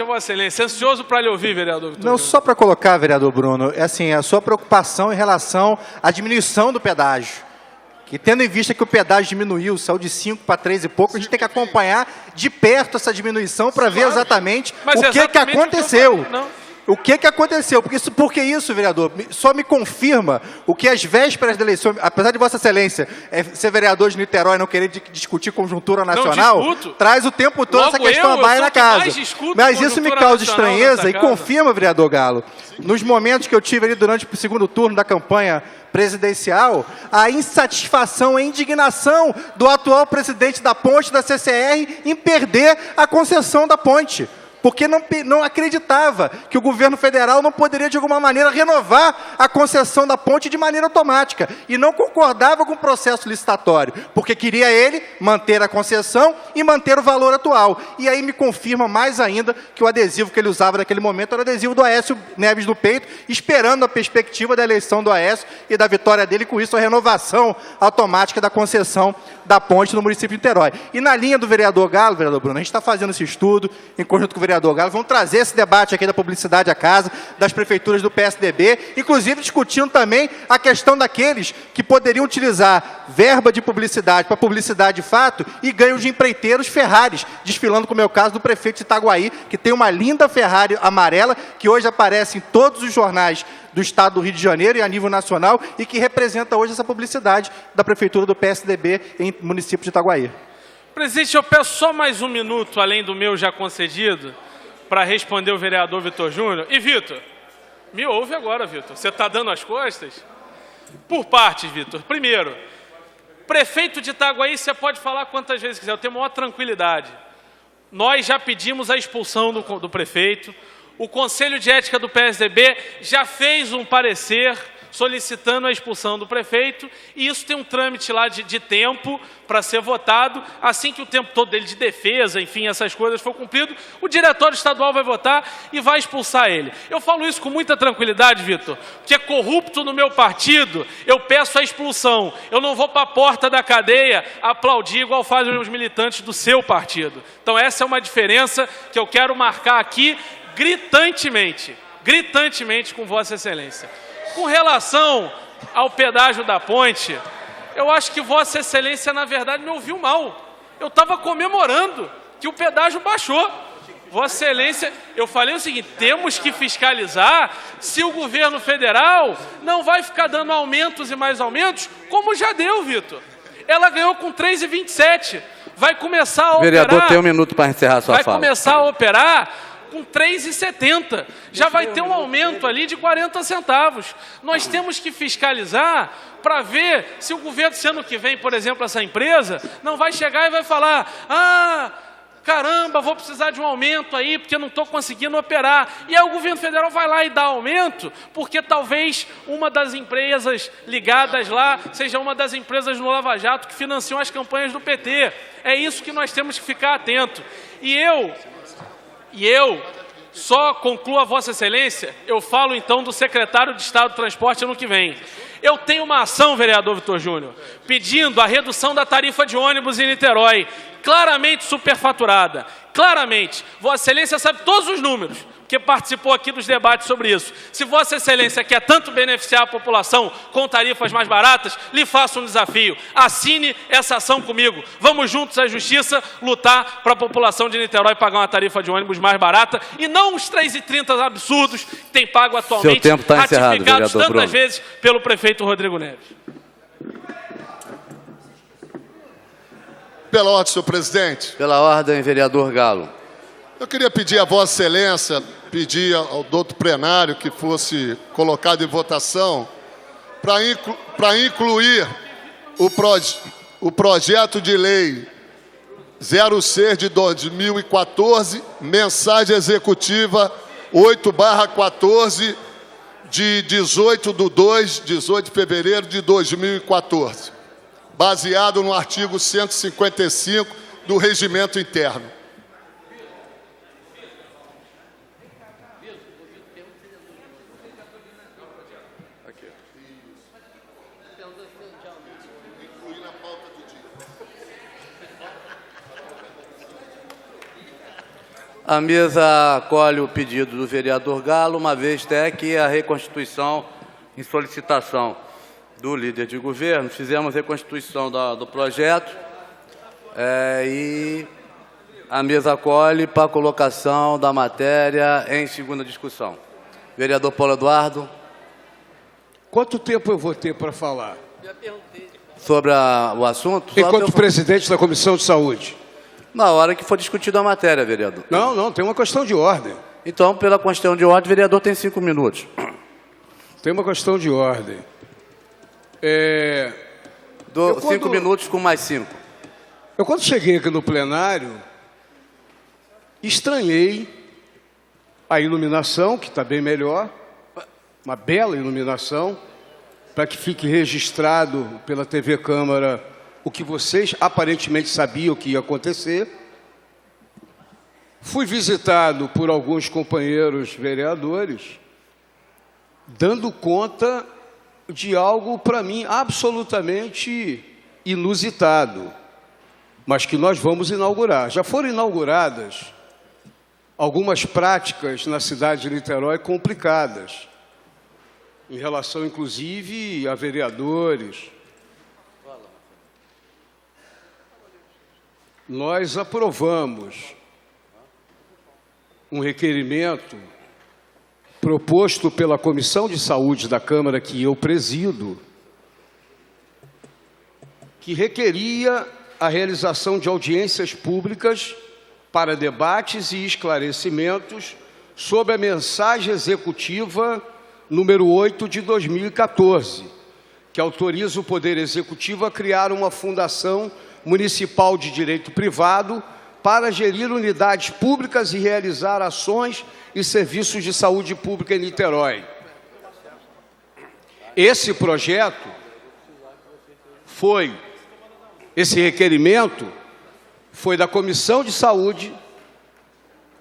Vossa Excelência, ansioso para lhe ouvir, vereador Vitor. Não, só para colocar, vereador Bruno, é assim, a sua preocupação em relação à diminuição do pedágio. Que tendo em vista que o pedágio diminuiu, saiu de 5 para 3 e pouco, a gente tem que acompanhar de perto essa diminuição para ver exatamente o que aconteceu. O que aconteceu? Porque isso, vereador, só me confirma o que às vésperas da eleição, apesar de Vossa Excelência ser vereador de Niterói e não querer discutir conjuntura nacional, traz o tempo todo essa questão à baia na casa. Mas isso me causa estranheza e confirma, vereador Galo, nos momentos que eu tive ali durante o segundo turno da campanha presidencial, a insatisfação, a indignação do atual presidente da ponte da CCR em perder a concessão da ponte. Porque não acreditava que o governo federal não poderia, de alguma maneira, renovar a concessão da ponte de maneira automática. E não concordava com o processo licitatório, porque queria ele manter a concessão e manter o valor atual. E aí me confirma mais ainda que o adesivo que ele usava naquele momento era o adesivo do Aécio Neves no peito, esperando a perspectiva da eleição do Aécio e da vitória dele, com isso a renovação automática da concessão da ponte no município de Niterói. E na linha do vereador Galo, vereador Bruno, a gente está fazendo esse estudo em conjunto com o vereador Galo, vamos trazer esse debate aqui da publicidade à casa, das prefeituras do PSDB, inclusive discutindo também a questão daqueles que poderiam utilizar verba de publicidade para publicidade de fato e ganho de empreiteiros Ferraris, desfilando, como é o caso do prefeito de Itaguaí, que tem uma linda Ferrari amarela, que hoje aparece em todos os jornais do estado do Rio de Janeiro e a nível nacional, e que representa hoje essa publicidade da prefeitura do PSDB em município de Itaguaí. Presidente, eu peço só mais um minuto, além do meu já concedido, para responder o vereador Vitor Júnior. E, Vitor, me ouve agora, Vitor. Você está dando as costas? Por partes, Vitor. Primeiro, prefeito de Itaguaí, você pode falar quantas vezes quiser, eu tenho maior tranquilidade. Nós já pedimos a expulsão do prefeito. O Conselho de Ética do PSDB já fez um parecer solicitando a expulsão do prefeito, e isso tem um trâmite lá de tempo para ser votado. Assim que o tempo todo dele de defesa, enfim, essas coisas for cumprido, o diretório estadual vai votar e vai expulsar ele. Eu falo isso com muita tranquilidade, Vitor, porque é corrupto no meu partido, eu peço a expulsão. Eu não vou para a porta da cadeia aplaudir igual fazem os militantes do seu partido. Então essa é uma diferença que eu quero marcar aqui gritantemente com Vossa Excelência. Com relação ao pedágio da ponte, eu acho que Vossa Excelência, na verdade, me ouviu mal. Eu estava comemorando que o pedágio baixou. Vossa Excelência, eu falei o seguinte, temos que fiscalizar se o governo federal não vai ficar dando aumentos e mais aumentos, como já deu, Vitor. Ela ganhou com 3,27. Vai começar a operar... Vereador, tem um minuto para encerrar a sua fala. Vai começar a operar com 3,70. Já vai ter um aumento ali de 40 centavos. Nós temos que fiscalizar para ver se o governo, se ano que vem, por exemplo, essa empresa, não vai chegar e vai falar, caramba, vou precisar de um aumento aí, porque não estou conseguindo operar. E aí o governo federal vai lá e dá aumento, porque talvez uma das empresas ligadas lá seja uma das empresas no Lava Jato que financiam as campanhas do PT. É isso que nós temos que ficar atento. E eu só concluo a Vossa Excelência, eu falo então do secretário de Estado do Transporte ano que vem. Eu tenho uma ação, vereador Vitor Júnior, pedindo a redução da tarifa de ônibus em Niterói, claramente superfaturada, claramente. Vossa Excelência sabe todos os números, porque participou aqui dos debates sobre isso. Se Vossa Excelência quer tanto beneficiar a população com tarifas mais baratas, lhe faço um desafio. Assine essa ação comigo. Vamos juntos à Justiça lutar para a população de Niterói pagar uma tarifa de ônibus mais barata e não os 3,30 absurdos que tem pago atualmente, seu tempo está encerrado, ratificados vereador tantas Bruno. vezes pelo prefeito Rodrigo Neves. Pela ordem, senhor presidente. Pela ordem, vereador Galo. Eu queria pedir a Vossa Excelência, pedir ao doutor plenário que fosse colocado em votação para incluir o projeto de lei 06 de 2014, mensagem executiva 8/14 de 18 de fevereiro de 2014, baseado no artigo 155 do Regimento Interno. A mesa acolhe o pedido do vereador Galo, uma vez até que a reconstituição, em solicitação do líder de governo, fizemos reconstituição do projeto e a mesa acolhe para a colocação da matéria em segunda discussão. Vereador Paulo Eduardo. Quanto tempo eu vou ter para falar? Sobre o assunto? Enquanto presidente da Comissão de Saúde. Na hora que for discutida a matéria, vereador. Não, tem uma questão de ordem. Então, pela questão de ordem, o vereador tem 5 minutos. Tem uma questão de ordem. 5 minutos com mais 5. Eu, quando cheguei aqui no plenário, estranhei a iluminação, que está bem melhor, uma bela iluminação, para que fique registrado pela TV Câmara o que vocês aparentemente sabiam que ia acontecer. Fui visitado por alguns companheiros vereadores, dando conta de algo, para mim, absolutamente inusitado, mas que nós vamos inaugurar. Já foram inauguradas algumas práticas na cidade de Niterói complicadas, em relação, inclusive, a vereadores. Nós aprovamos um requerimento proposto pela Comissão de Saúde da Câmara, que eu presido, que requeria a realização de audiências públicas para debates e esclarecimentos sobre a mensagem executiva número 8 de 2014, que autoriza o Poder Executivo a criar uma fundação municipal de direito privado para gerir unidades públicas e realizar ações e serviços de saúde pública em Niterói. Esse projeto esse requerimento foi da Comissão de Saúde,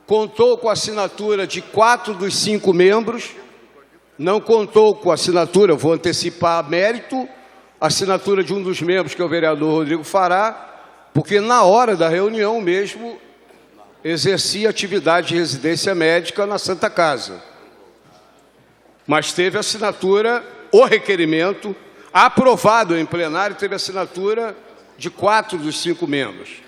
contou com a assinatura de 4 dos 5 membros, não contou com a assinatura, vou antecipar mérito, a assinatura de um dos membros, que é o vereador Rodrigo Fará, porque na hora da reunião mesmo exercia atividade de residência médica na Santa Casa. Mas teve assinatura, o requerimento, aprovado em plenário, teve assinatura de 4 dos 5 membros.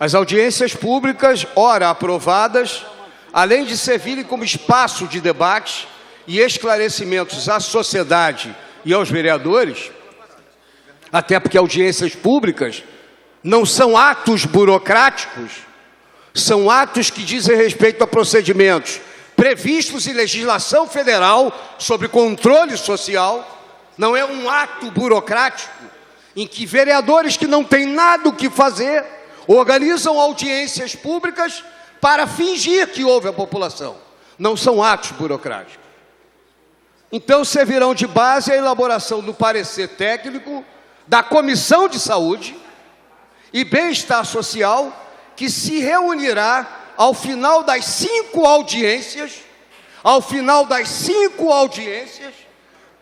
As audiências públicas, ora aprovadas, além de servirem como espaço de debate e esclarecimentos à sociedade e aos vereadores, até porque audiências públicas não são atos burocráticos, são atos que dizem respeito a procedimentos previstos em legislação federal sobre controle social. Não é um ato burocrático em que vereadores que não têm nada o que fazer organizam audiências públicas para fingir que houve a população. Não são atos burocráticos. Então, servirão de base a elaboração do parecer técnico da Comissão de Saúde e Bem-Estar Social, que se reunirá ao final das 5 audiências,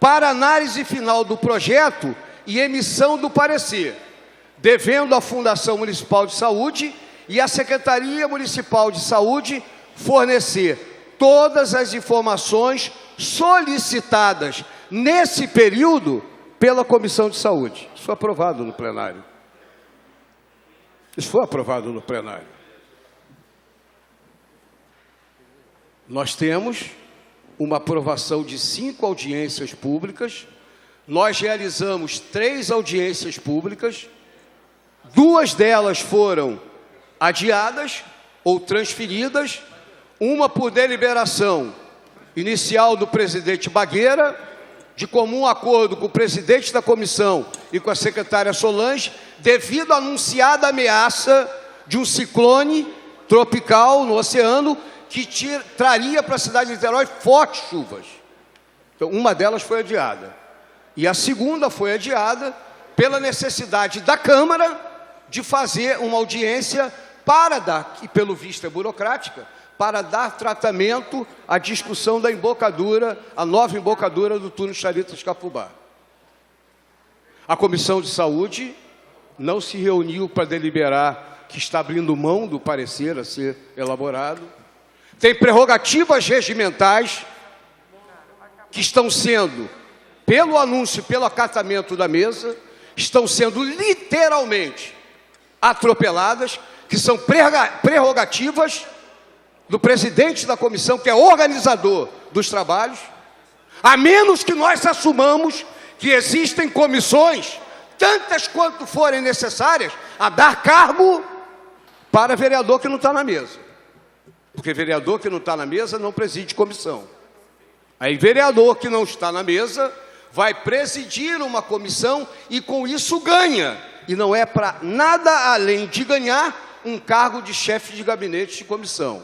para análise final do projeto e emissão do parecer, devendo a Fundação Municipal de Saúde e a Secretaria Municipal de Saúde fornecer todas as informações solicitadas nesse período pela Comissão de Saúde. Isso foi aprovado no plenário. Nós temos uma aprovação de 5 audiências públicas. Nós realizamos 3 audiências públicas. 2 delas foram adiadas ou transferidas. Uma por deliberação inicial do presidente Bagueira, de comum acordo com o presidente da comissão e com a secretária Solange, devido à anunciada ameaça de um ciclone tropical no oceano que traria para a cidade de Niterói fortes chuvas. Então, uma delas foi adiada. E a segunda foi adiada pela necessidade da Câmara de fazer uma audiência para dar, que pelo visto é burocrática, para dar tratamento à discussão da embocadura, a nova embocadura do túnel Charito-Escapubá. A Comissão de Saúde não se reuniu para deliberar que está abrindo mão do parecer a ser elaborado. Tem prerrogativas regimentais que estão sendo, pelo anúncio, pelo acatamento da mesa, estão sendo literalmente atropeladas, que são prerrogativas do presidente da comissão, que é organizador dos trabalhos, a menos que nós assumamos que existem comissões, tantas quanto forem necessárias, a dar cargo para vereador que não está na mesa. Porque vereador que não está na mesa não preside comissão. Aí vereador que não está na mesa vai presidir uma comissão e com isso ganha. E não é para nada além de ganhar um cargo de chefe de gabinete de comissão.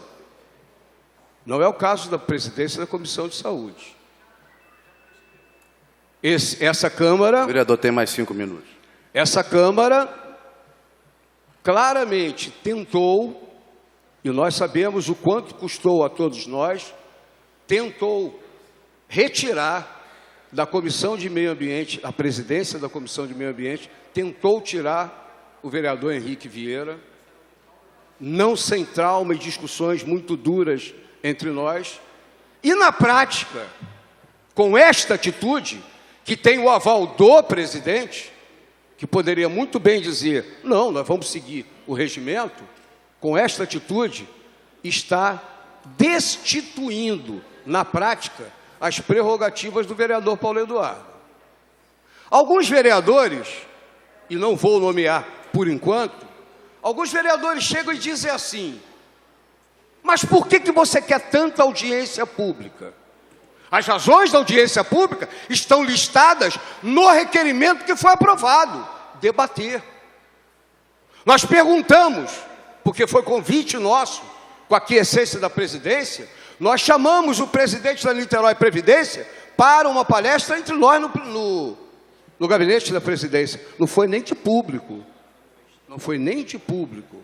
Não é o caso da presidência da Comissão de Saúde. Essa Câmara... O vereador tem mais 5 minutos. Essa Câmara claramente tentou, e nós sabemos o quanto custou a todos nós, tentou retirar da Comissão de Meio Ambiente, a presidência da Comissão de Meio Ambiente, tentou tirar o vereador Henrique Vieira, não sem trauma e discussões muito duras entre nós, e na prática, com esta atitude, que tem o aval do presidente, que poderia muito bem dizer, não, nós vamos seguir o regimento, com esta atitude, está destituindo, na prática, as prerrogativas do vereador Paulo Eduardo. Alguns vereadores, e não vou nomear por enquanto, alguns vereadores chegam e dizem assim, mas por que você quer tanta audiência pública? As razões da audiência pública estão listadas no requerimento que foi aprovado. Debater. Nós perguntamos, porque foi convite nosso, com a aquiescência da presidência, nós chamamos o presidente da Niterói Previdência para uma palestra entre nós no gabinete da presidência. Não foi nem de público. Não foi nem de público.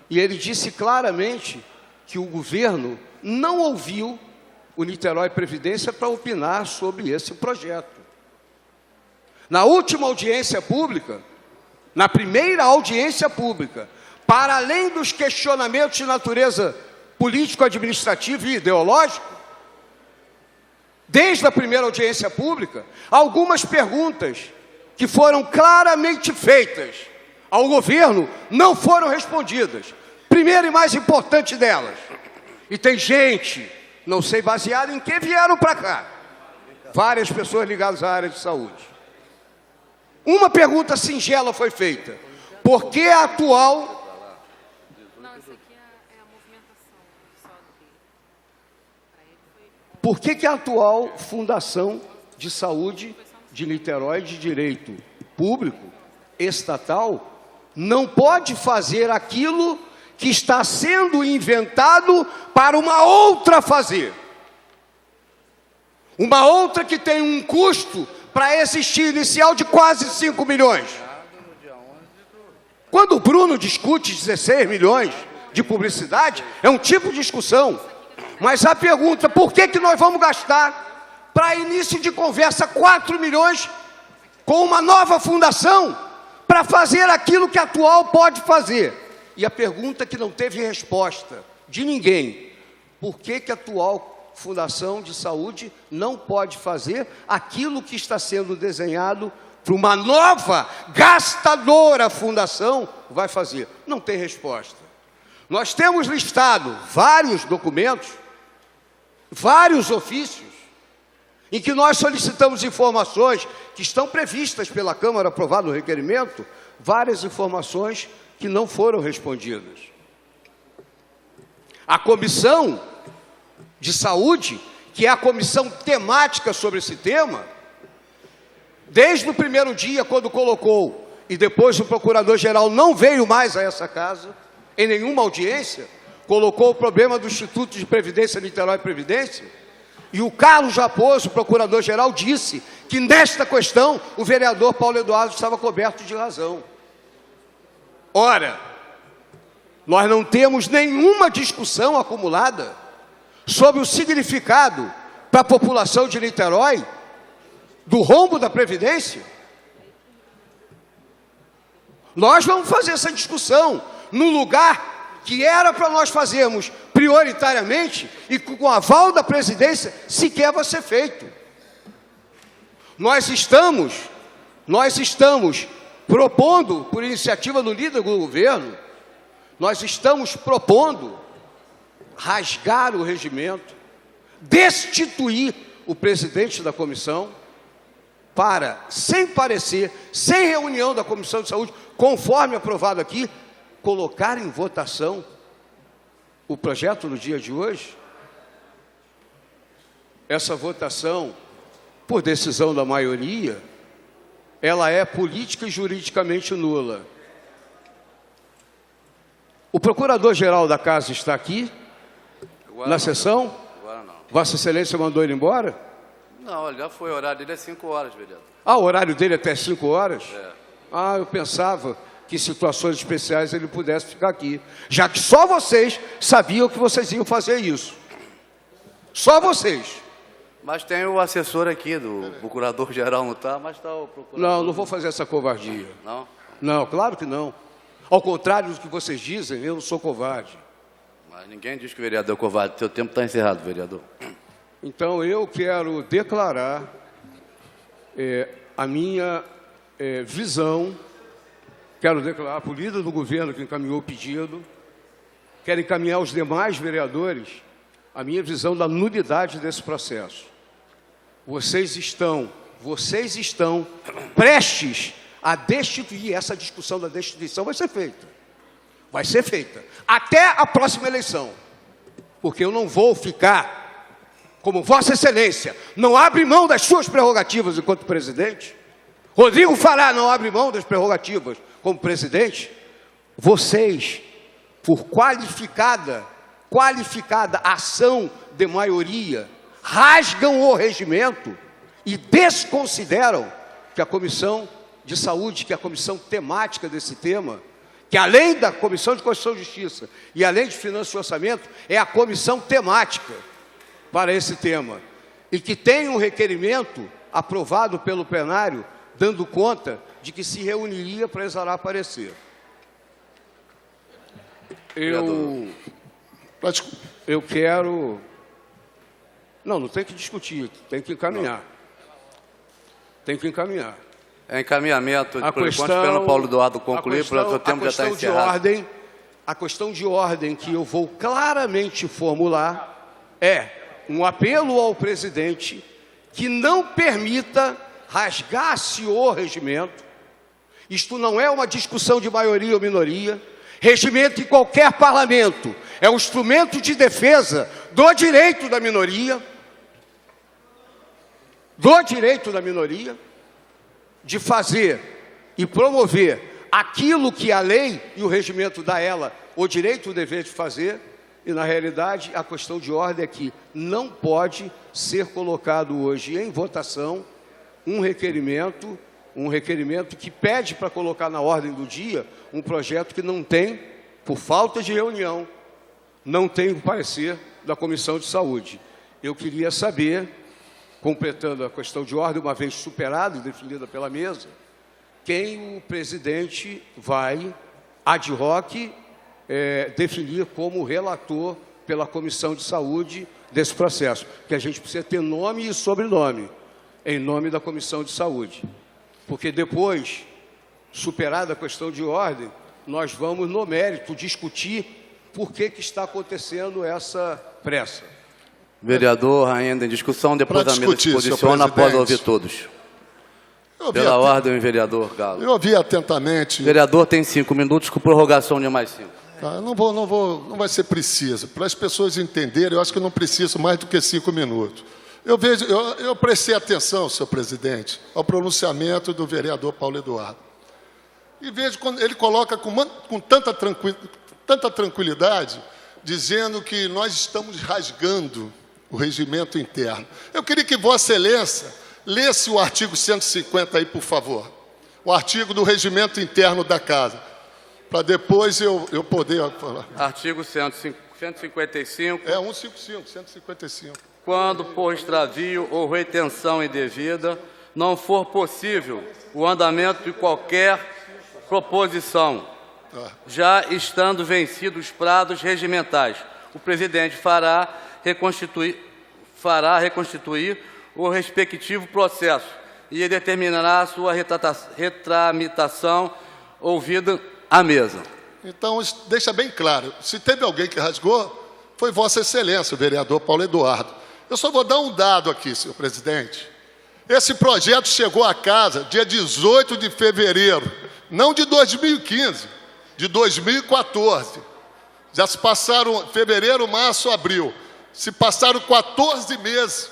E ele disse claramente que o governo não ouviu o Niterói Previdência para opinar sobre esse projeto. Na última audiência pública, na primeira audiência pública, para além dos questionamentos de natureza político-administrativo e ideológico, desde a primeira audiência pública, algumas perguntas que foram claramente feitas ao governo não foram respondidas. Primeira e mais importante delas, e tem gente, não sei baseado em que vieram para cá, várias pessoas ligadas à área de saúde. Uma pergunta singela foi feita, por que a atual... Não, isso aqui é a movimentação só dele. Por que a atual Fundação de Saúde de Niterói de Direito Público, estatal, não pode fazer aquilo que está sendo inventado para uma outra fazer? Uma outra que tem um custo para existir inicial de quase 5 milhões. Quando o Bruno discute 16 milhões de publicidade, é um tipo de discussão. Mas a pergunta, por que nós vamos gastar, para início de conversa, 4 milhões com uma nova fundação para fazer aquilo que a atual pode fazer? E a pergunta que não teve resposta de ninguém, por que a atual Fundação de Saúde não pode fazer aquilo que está sendo desenhado para uma nova, gastadora fundação vai fazer? Não tem resposta. Nós temos listado vários documentos, vários ofícios, em que nós solicitamos informações que estão previstas pela Câmara, aprovado o requerimento, várias informações que não foram respondidas. A Comissão de Saúde, que é a comissão temática sobre esse tema, desde o primeiro dia, quando colocou, e depois o procurador-geral não veio mais a essa casa, em nenhuma audiência, colocou o problema do Instituto de Previdência, Niterói Previdência, e o Carlos Raposo, o procurador-geral, disse que nesta questão o vereador Paulo Eduardo estava coberto de razão. Ora, nós não temos nenhuma discussão acumulada sobre o significado para a população de Niterói do rombo da Previdência. Nós vamos fazer essa discussão no lugar que era para nós fazermos prioritariamente e com o aval da presidência sequer vai ser feito. Nós estamos propondo, por iniciativa do líder do governo, nós estamos propondo rasgar o regimento, destituir o presidente da comissão para, sem parecer, sem reunião da Comissão de Saúde, conforme aprovado aqui, colocar em votação o projeto no dia de hoje. Essa votação, por decisão da maioria, ela é política e juridicamente nula. O Procurador-Geral da Casa está aqui, Agora na não. sessão? Agora não. Vossa Excelência mandou ele embora? Não, olha, já foi, o horário dele é 5 horas, vereador. Ah, o horário dele é até 5 horas? É. Ah, eu pensava que em situações especiais ele pudesse ficar aqui, já que só vocês sabiam que vocês iam fazer isso. Só vocês. Mas tem o assessor aqui do Procurador-Geral, não está? Mas está o procurador. Não, não vou fazer essa covardia. Não? Não, claro que não. Ao contrário do que vocês dizem, eu não sou covarde. Mas ninguém diz que o vereador é covarde. Seu tempo está encerrado, vereador. Então, eu quero declarar a minha visão, quero declarar para o líder do governo que encaminhou o pedido, quero encaminhar aos demais vereadores a minha visão da nulidade desse processo. Vocês estão prestes a destituir, essa discussão da destituição vai ser feita. Vai ser feita. Até a próxima eleição. Porque eu não vou ficar, como Vossa Excelência, não abre mão das suas prerrogativas enquanto presidente. Rodrigo Fará não abre mão das prerrogativas como presidente. Vocês, por qualificada ação de maioria, rasgam o regimento e desconsideram que a Comissão de Saúde, que é a comissão temática desse tema, que além da Comissão de Constituição e Justiça e além de Finanças e Orçamento, é a comissão temática para esse tema, e que tem um requerimento aprovado pelo plenário, dando conta de que se reuniria para exarar parecer. Eu quero... Não tem que discutir, tem que encaminhar. Tem que encaminhar. É encaminhamento, por enquanto, esperando o Paulo Eduardo concluir, porque o tempo já está encerrado. A questão de ordem que eu vou claramente formular é um apelo ao presidente que não permita rasgar-se o regimento. Isto não é uma discussão de maioria ou minoria. Regimento em qualquer parlamento é um instrumento de defesa do direito da minoria, de fazer e promover aquilo que a lei e o regimento dá a ela o direito e o dever de fazer, e na realidade a questão de ordem é que não pode ser colocado hoje em votação um requerimento que pede para colocar na ordem do dia um projeto que não tem, por falta de reunião, não tem o parecer da Comissão de Saúde. Eu queria saber, completando a questão de ordem, uma vez superada e definida pela mesa, quem o presidente vai, ad hoc, definir como relator pela Comissão de Saúde desse processo, que a gente precisa ter nome e sobrenome, em nome da Comissão de Saúde. Porque depois, superada a questão de ordem, nós vamos, no mérito, discutir por que está acontecendo essa pressa. Vereador, ainda em discussão, depois da mesa se posiciona após ouvir todos. Pela ordem, vereador Galo. Eu ouvi atentamente. O vereador tem 5 minutos com prorrogação de mais 5. Tá, não vai ser preciso. Para as pessoas entenderem, eu acho que eu não preciso mais do que 5 minutos. Eu prestei atenção, senhor presidente, ao pronunciamento do vereador Paulo Eduardo. E vejo quando ele coloca com tanta tranquilidade, dizendo que nós estamos rasgando o regimento interno. Eu queria que Vossa Excelência lesse o artigo 150 aí, por favor. O artigo do regimento interno da Casa, para depois eu poder falar. Artigo 155. 155. Quando por extravio ou retenção indevida não for possível o andamento de qualquer proposição já estando vencidos os prazos regimentais. O presidente fará reconstituir o respectivo processo e determinará a sua retramitação ouvida à mesa. Então, deixa bem claro, se teve alguém que rasgou, foi Vossa Excelência, o vereador Paulo Eduardo. Eu só vou dar um dado aqui, senhor presidente. Esse projeto chegou à casa dia 18 de fevereiro, não de 2015, de 2014. Já se passaram fevereiro, março, abril. Se passaram 14 meses.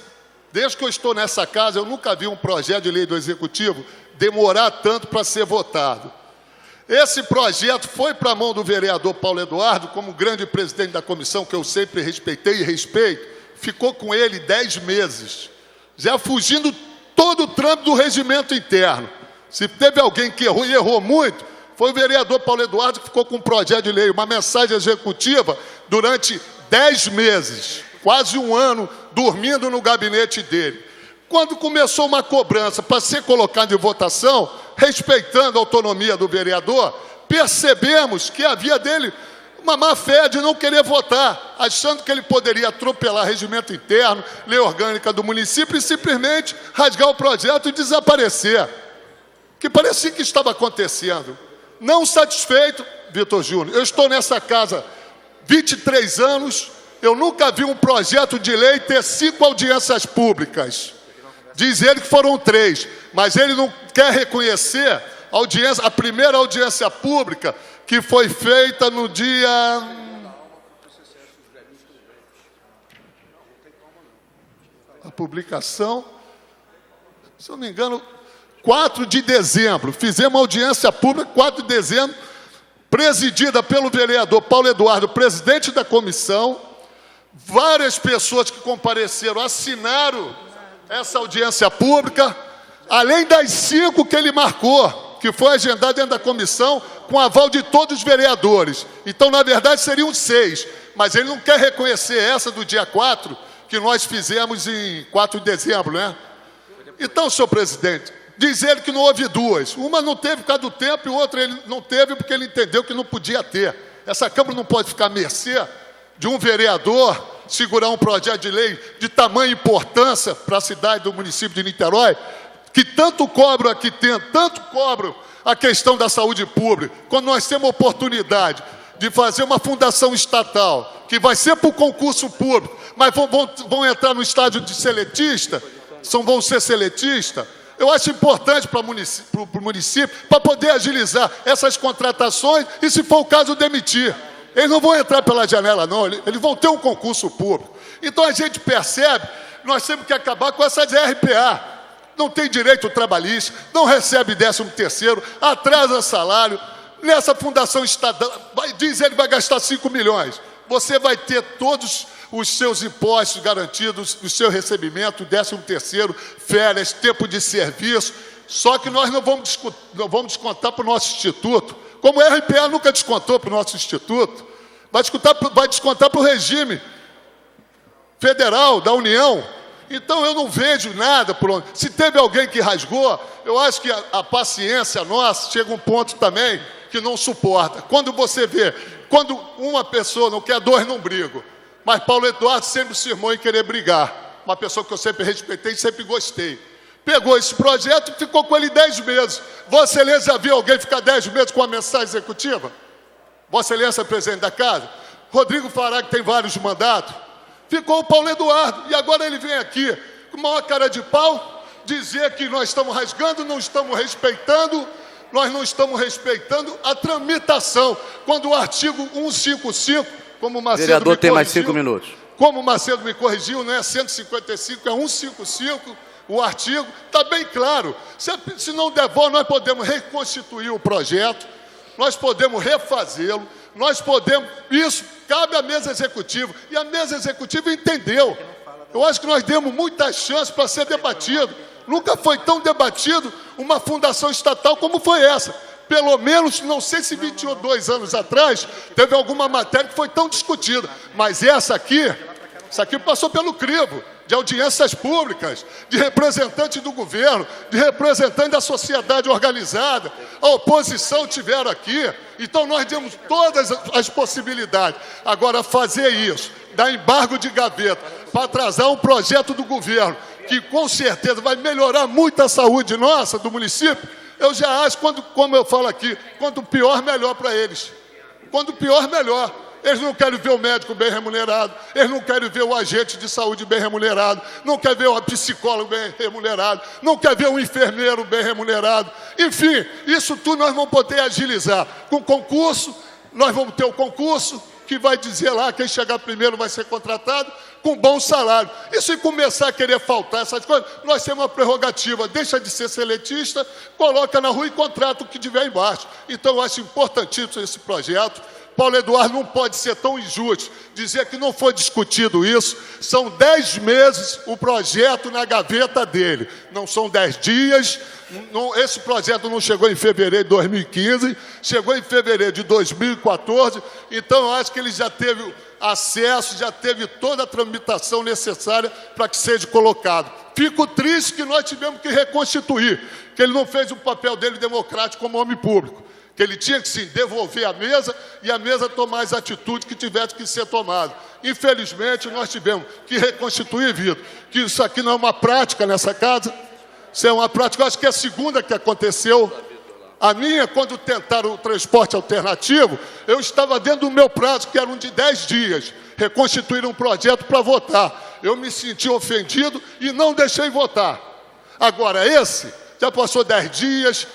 Desde que eu estou nessa casa, eu nunca vi um projeto de lei do Executivo demorar tanto para ser votado. Esse projeto foi para a mão do vereador Paulo Eduardo, como grande presidente da comissão, que eu sempre respeitei e respeito, ficou com ele 10 meses, já fugindo todo o trâmite do regimento interno. Se teve alguém que errou, e errou muito, foi o vereador Paulo Eduardo, que ficou com um projeto de lei, uma mensagem executiva, durante 10 meses, quase um ano, dormindo no gabinete dele. Quando começou uma cobrança para ser colocada em votação, respeitando a autonomia do vereador, percebemos que havia dele uma má-fé de não querer votar, achando que ele poderia atropelar regimento interno, lei orgânica do município e simplesmente rasgar o projeto e desaparecer. Que parecia que estava acontecendo. Não satisfeito, Vitor Júnior, eu estou nessa casa 23 anos, eu nunca vi um projeto de lei ter 5 audiências públicas. Diz ele que foram 3, mas ele não quer reconhecer a primeira audiência pública que foi feita no dia... A publicação, se eu não me engano, 4 de dezembro. Fizemos audiência pública, 4 de dezembro, presidida pelo vereador Paulo Eduardo, presidente da comissão. Várias pessoas que compareceram assinaram essa audiência pública, além das 5 que ele marcou, que foi agendada dentro da comissão, com aval de todos os vereadores. Então, na verdade, seriam 6, mas ele não quer reconhecer essa do dia 4, que nós fizemos em 4 de dezembro, né? Então, senhor presidente, diz ele que não houve 2. Uma não teve por causa do tempo e outra ele não teve porque ele entendeu que não podia ter. Essa Câmara não pode ficar à mercê de um vereador segurar um projeto de lei de tamanha importância para a cidade do município de Niterói, que tanto cobram aqui dentro, tanto cobram a questão da saúde pública, quando nós temos a oportunidade de fazer uma fundação estatal, que vai ser por concurso público, mas vão entrar no estágio de seletista, vão ser seletistas. Eu acho importante para o município, para poder agilizar essas contratações e, se for o caso, demitir. Eles não vão entrar pela janela, não, eles vão ter um concurso público. Então a gente percebe, nós temos que acabar com essas RPA. Não tem direito trabalhista, não recebe 13º, atrasa salário. Nessa fundação estatal, diz ele que vai gastar 5 milhões. Você vai ter todos os seus impostos garantidos, o seu recebimento, 13º, férias, tempo de serviço. Só que nós não vamos descontar para o nosso instituto, como a RPA nunca descontou para o nosso instituto. Vai descontar para o regime federal da União. Então, eu não vejo nada por onde. Se teve alguém que rasgou, eu acho que a paciência nossa chega um ponto também que não suporta. Quando você vê, quando uma pessoa não quer, 2 não brigam. Mas Paulo Eduardo sempre se irmou em querer brigar. Uma pessoa que eu sempre respeitei e sempre gostei. Pegou esse projeto e ficou com ele 10 meses. Vossa Excelência já viu alguém ficar 10 meses com uma mensagem executiva? Vossa Excelência, presidente da casa. Rodrigo Fará, que tem vários mandatos. Ficou o Paulo Eduardo, e agora ele vem aqui, com a maior cara de pau, dizer que nós estamos rasgando, não estamos respeitando, nós não estamos respeitando a tramitação, quando o artigo 155, como o Macedo vereador me tem corrigiu, mais 5 minutos. Como o Macedo me corrigiu, não é 155, é 155, o artigo, está bem claro. Se não der voto, nós podemos reconstituir o projeto, nós podemos refazê-lo, nós podemos, isso cabe à mesa executiva, e a mesa executiva entendeu. Eu acho que nós demos muitas chances para ser debatido. Nunca foi tão debatido uma fundação estatal como foi essa. Pelo menos, não sei se 22 anos atrás, teve alguma matéria que foi tão discutida. Mas essa aqui, Isso aqui passou pelo crivo de audiências públicas, de representantes do governo, de representantes da sociedade organizada. A oposição tiveram aqui. Então, nós demos todas as possibilidades. Agora, fazer isso, dar embargo de gaveta, para atrasar um projeto do governo, que com certeza vai melhorar muito a saúde nossa, do município, eu já acho, como eu falo aqui, quanto pior, melhor para eles. Quanto pior, melhor. Eles não querem ver o médico bem remunerado, eles não querem ver o agente de saúde bem remunerado, não querem ver o psicólogo bem remunerado, não querem ver o enfermeiro bem remunerado. Enfim, isso tudo nós vamos poder agilizar. Com concurso, nós vamos ter o concurso, que vai dizer lá, quem chegar primeiro vai ser contratado, com bom salário. E se começar a querer faltar essas coisas, nós temos uma prerrogativa, deixa de ser seletista, coloca na rua e contrata o que tiver embaixo. Então, eu acho importantíssimo esse projeto. Paulo Eduardo não pode ser tão injusto, dizer que não foi discutido isso. São 10 meses o projeto na gaveta dele. Não são 10 dias. Esse projeto não chegou em fevereiro de 2015, chegou em fevereiro de 2014. Então, eu acho que ele já teve acesso, já teve toda a tramitação necessária para que seja colocado. Fico triste que nós tivemos que reconstituir, que ele não fez o papel dele democrático como homem público. Que ele tinha que, sim, devolver a mesa e a mesa tomar as atitudes que tivesse que ser tomadas. Infelizmente, nós tivemos que reconstituir, Vitor, que isso aqui não é uma prática nessa casa, isso é uma prática, eu acho que é a segunda que aconteceu. A minha, quando tentaram o transporte alternativo, eu estava dentro do meu prazo, que era um de 10 dias, reconstituir um projeto para votar. Eu me senti ofendido e não deixei votar. Agora, esse já passou 10 dias,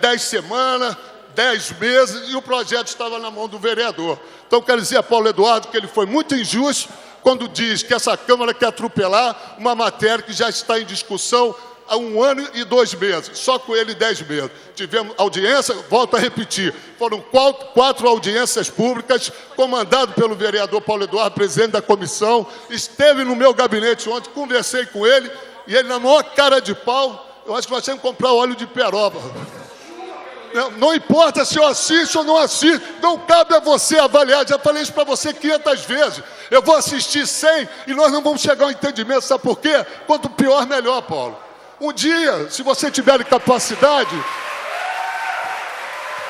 10 semanas, 10 meses, e o projeto estava na mão do vereador. Então, quero dizer a Paulo Eduardo que ele foi muito injusto quando diz que essa Câmara quer atropelar uma matéria que já está em discussão há 1 ano e 2 meses, só com ele 10 meses. Tivemos audiência, volto a repetir, foram 4 audiências públicas, comandado pelo vereador Paulo Eduardo, presidente da comissão, esteve no meu gabinete ontem, conversei com ele, e ele, na maior cara de pau, eu acho que nós temos que comprar óleo de peroba. Não importa se eu assisto ou não assisto, não cabe a você avaliar, já falei isso para você 500 vezes. Eu vou assistir 100 e nós não vamos chegar ao entendimento, sabe por quê? Quanto pior, melhor, Paulo. Um dia, se você tiver capacidade,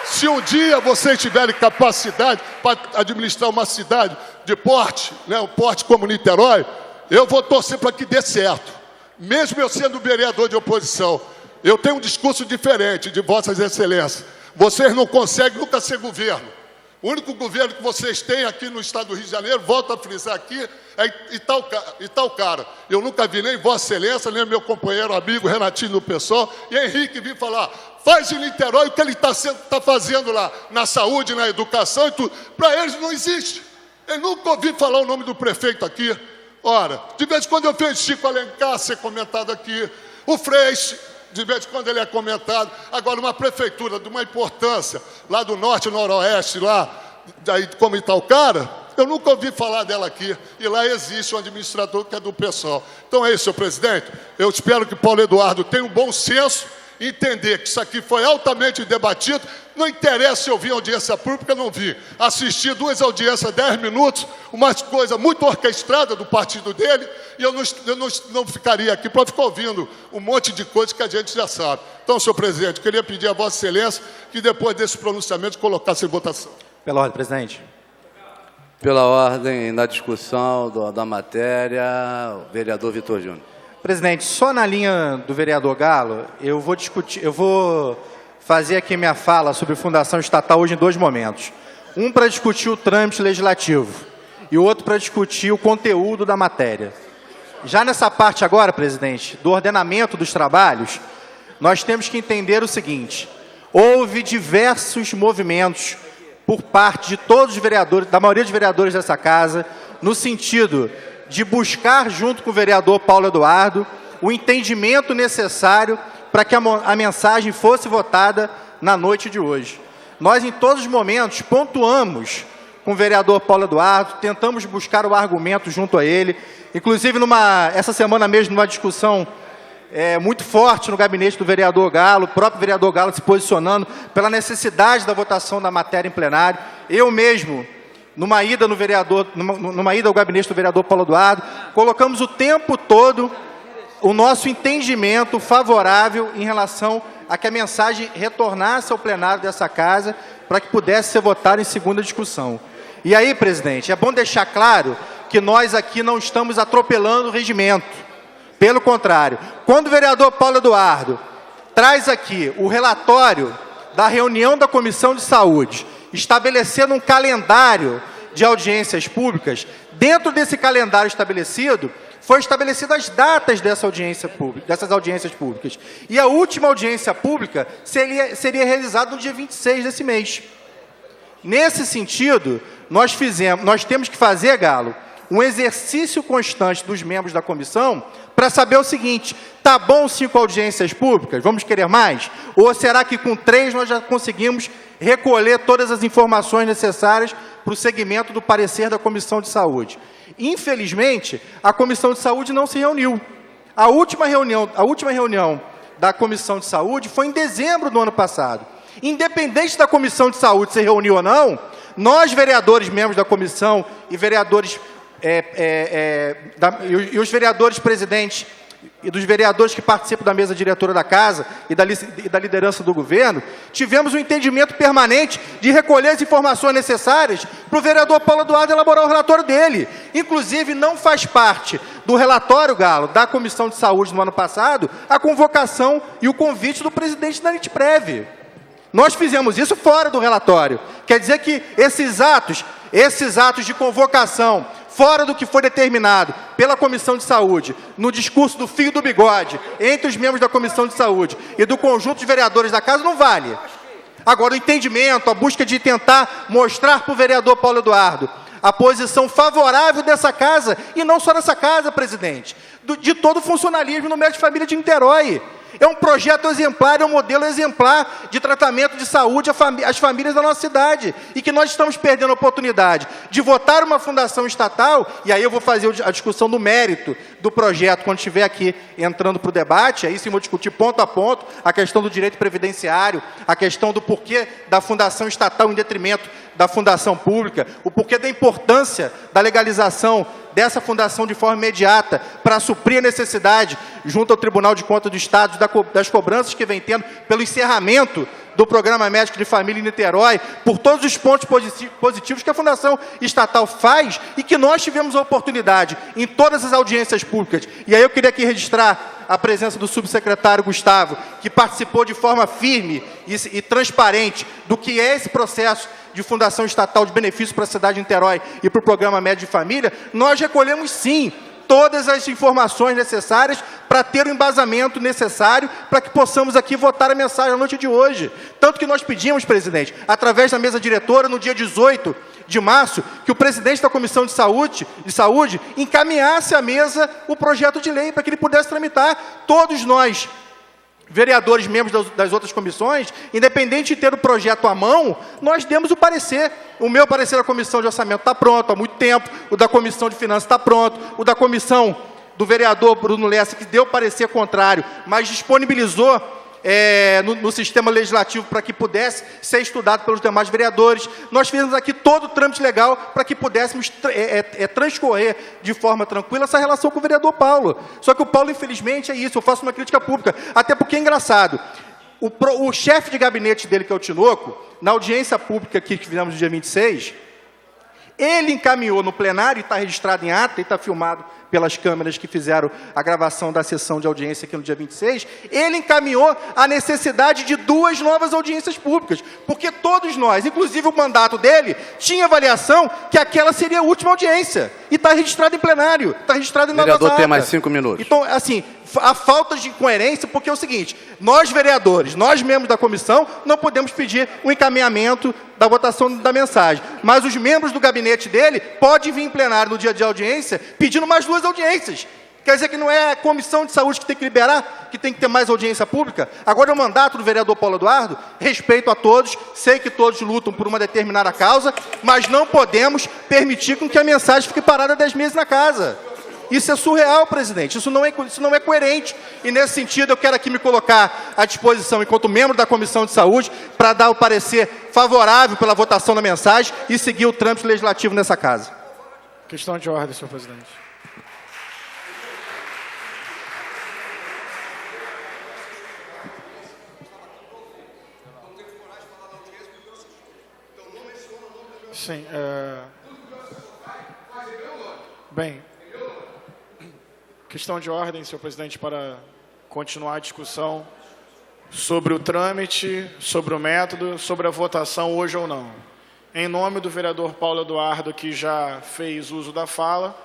se um dia vocês tiverem capacidade para administrar uma cidade de porte, né, um porte como Niterói, eu vou torcer para que dê certo. Mesmo eu sendo vereador de oposição, eu tenho um discurso diferente de vossas excelências. Vocês não conseguem nunca ser governo. O único governo que vocês têm aqui no estado do Rio de Janeiro, volto a frisar aqui, é Itaocara. Eu nunca vi nem Vossa Excelência, nem meu companheiro, amigo Renatinho do PSOL, e Henrique vir falar, faz em Niterói o que ele está fazendo lá, na saúde, na educação e tudo. Para eles não existe. Eu nunca ouvi falar o nome do prefeito aqui. Ora, de vez em quando eu vejo Chico Alencar ser comentado aqui, o Freixo, de vez em quando ele é comentado. Agora, uma prefeitura de uma importância, lá do norte e noroeste, lá, daí, como Itaocara, eu nunca ouvi falar dela aqui. E lá existe um administrador que é do PSOL. Então é isso, senhor presidente. Eu espero que Paulo Eduardo tenha um bom senso, entender que isso aqui foi altamente debatido. Não interessa se eu vi audiência pública, não vi. Assisti 2 audiências, 10 minutos, uma coisa muito orquestrada do partido dele, e eu não ficaria aqui para ficar ouvindo um monte de coisas que a gente já sabe. Então, senhor presidente, queria pedir a Vossa Excelência que depois desse pronunciamento colocasse em votação. Pela ordem, presidente. Pela ordem, na discussão da matéria, o vereador Vitor Júnior. Presidente, só na linha do vereador Galo, eu vou fazer aqui minha fala sobre fundação estatal hoje em 2 momentos. Um para discutir o trâmite legislativo e o outro para discutir o conteúdo da matéria. Já nessa parte agora, presidente, do ordenamento dos trabalhos, nós temos que entender o seguinte: houve diversos movimentos por parte de todos os vereadores, da maioria dos vereadores dessa casa, no sentido de buscar, junto com o vereador Paulo Eduardo, o entendimento necessário para que a mensagem fosse votada na noite de hoje. Nós, em todos os momentos, pontuamos com o vereador Paulo Eduardo, tentamos buscar o argumento junto a ele, inclusive essa semana mesmo, numa discussão muito forte no gabinete do vereador Galo, o próprio vereador Galo se posicionando pela necessidade da votação da matéria em plenário. Eu mesmo numa ida ao gabinete do vereador Paulo Eduardo, colocamos o tempo todo o nosso entendimento favorável em relação a que a mensagem retornasse ao plenário dessa casa para que pudesse ser votada em segunda discussão. E aí, presidente, é bom deixar claro que nós aqui não estamos atropelando o regimento. Pelo contrário, quando o vereador Paulo Eduardo traz aqui o relatório da reunião da Comissão de Saúde, estabelecendo um calendário de audiências públicas, dentro desse calendário estabelecido, foi estabelecidas as datas dessas audiências públicas. E a última audiência pública seria realizada no dia 26 desse mês. Nesse sentido, nós temos que fazer, Galo, um exercício constante dos membros da comissão para saber o seguinte: tá bom 5 audiências públicas? Vamos querer mais? Ou será que com 3 nós já conseguimos recolher todas as informações necessárias para o segmento do parecer da Comissão de Saúde? Infelizmente, a Comissão de Saúde não se reuniu. A última reunião da Comissão de Saúde foi em dezembro do ano passado. Independente da Comissão de Saúde se reunir ou não, nós, vereadores, membros da comissão, e vereadores e os vereadores presidentes e dos vereadores que participam da mesa diretora da casa e da liderança do governo, tivemos um entendimento permanente de recolher as informações necessárias para o vereador Paulo Eduardo elaborar o relatório dele. Inclusive, não faz parte do relatório, Galo, da Comissão de Saúde no ano passado, a convocação e o convite do presidente da Nitprev. Nós fizemos isso fora do relatório. Quer dizer que esses atos de convocação, fora do que foi determinado pela Comissão de Saúde, no discurso do fio do bigode, entre os membros da Comissão de Saúde e do conjunto de vereadores da casa, não vale. Agora, o entendimento, a busca de tentar mostrar para o vereador Paulo Eduardo a posição favorável dessa casa, e não só dessa casa, presidente, de todo o funcionalismo no médico de família de Niterói. É um projeto exemplar, é um modelo exemplar de tratamento de saúde às famílias da nossa cidade. E que nós estamos perdendo a oportunidade de votar uma fundação estatal, e aí eu vou fazer a discussão do mérito do projeto quando estiver aqui entrando para o debate, aí sim vou discutir ponto a ponto a questão do direito previdenciário, a questão do porquê da fundação estatal em detrimento da fundação pública, o porquê da importância da legalização dessa fundação de forma imediata para suprir a necessidade, junto ao Tribunal de Contas do Estado, das cobranças que vem tendo pelo encerramento do Programa Médico de Família em Niterói, por todos os pontos positivos que a Fundação Estatal faz e que nós tivemos a oportunidade em todas as audiências públicas. E aí eu queria aqui registrar a presença do subsecretário Gustavo, que participou de forma firme e transparente do que é esse processo de fundação estatal de benefício para a cidade de Niterói e para o Programa Médico de Família. Nós recolhemos, sim, todas as informações necessárias para ter o embasamento necessário para que possamos aqui votar a mensagem na noite de hoje. Tanto que nós pedimos, presidente, através da mesa diretora, no dia 18 de março, que o presidente da Comissão de Saúde encaminhasse à mesa o projeto de lei para que ele pudesse tramitar. Todos nós, vereadores, membros das outras comissões, independente de ter o projeto à mão, nós demos o parecer. O meu parecer da Comissão de Orçamento está pronto há muito tempo, o da Comissão de Finanças está pronto, o da Comissão do vereador Bruno Lessa, que deu parecer contrário, mas disponibilizou no sistema legislativo para que pudesse ser estudado pelos demais vereadores. Nós fizemos aqui todo o trâmite legal para que pudéssemos transcorrer de forma tranquila essa relação com o vereador Paulo. Só que o Paulo, infelizmente, é isso, eu faço uma crítica pública, até porque é engraçado. O chefe de gabinete dele, que é o Tinoco, na audiência pública aqui que fizemos no dia 26, ele encaminhou no plenário, e está registrado em ata, e está filmado pelas câmeras que fizeram a gravação da sessão de audiência aqui no dia 26, ele encaminhou a necessidade de 2 novas audiências públicas, porque todos nós, inclusive o mandato dele, tinha avaliação que aquela seria a última audiência, e está registrado em plenário, está registrado em nova ata. Vereador, tem mais 5 minutos. Então, assim, a falta de incoerência, porque é o seguinte, nós vereadores, nós membros da comissão, não podemos pedir o encaminhamento da votação da mensagem, mas os membros do gabinete dele podem vir em plenário no dia de audiência pedindo mais 2 audiências. Quer dizer que não é a Comissão de Saúde que tem que liberar, que tem que ter mais audiência pública? Agora é o mandato do vereador Paulo Eduardo, respeito a todos, sei que todos lutam por uma determinada causa, mas não podemos permitir com que a mensagem fique parada 10 meses na casa. Isso é surreal, presidente. Isso não é coerente. E, nesse sentido, eu quero aqui me colocar à disposição, enquanto membro da Comissão de Saúde, para dar o parecer favorável pela votação da mensagem e seguir o trâmite legislativo nessa casa. Questão de ordem, senhor presidente. Sim, Bem, questão de ordem, senhor presidente, para continuar a discussão sobre o trâmite, sobre o método, sobre a votação hoje ou não. Em nome do vereador Paulo Eduardo, que já fez uso da fala,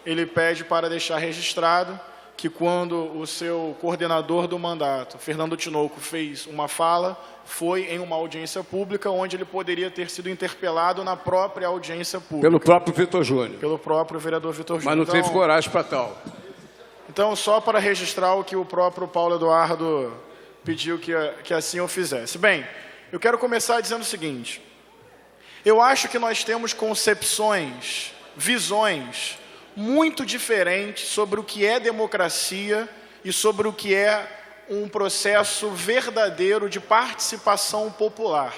ele pede para deixar registrado que quando o seu coordenador do mandato, Fernando Tinoco, fez uma fala, foi em uma audiência pública, onde ele poderia ter sido interpelado na própria audiência pública. Pelo próprio Vitor Júnior. Pelo próprio vereador Vitor Júnior. Mas não teve coragem para tal. Então, só para registrar o que o próprio Paulo Eduardo pediu que assim eu fizesse. Bem, eu quero começar dizendo o seguinte. Eu acho que nós temos concepções, visões muito diferentes sobre o que é democracia e sobre o que é um processo verdadeiro de participação popular.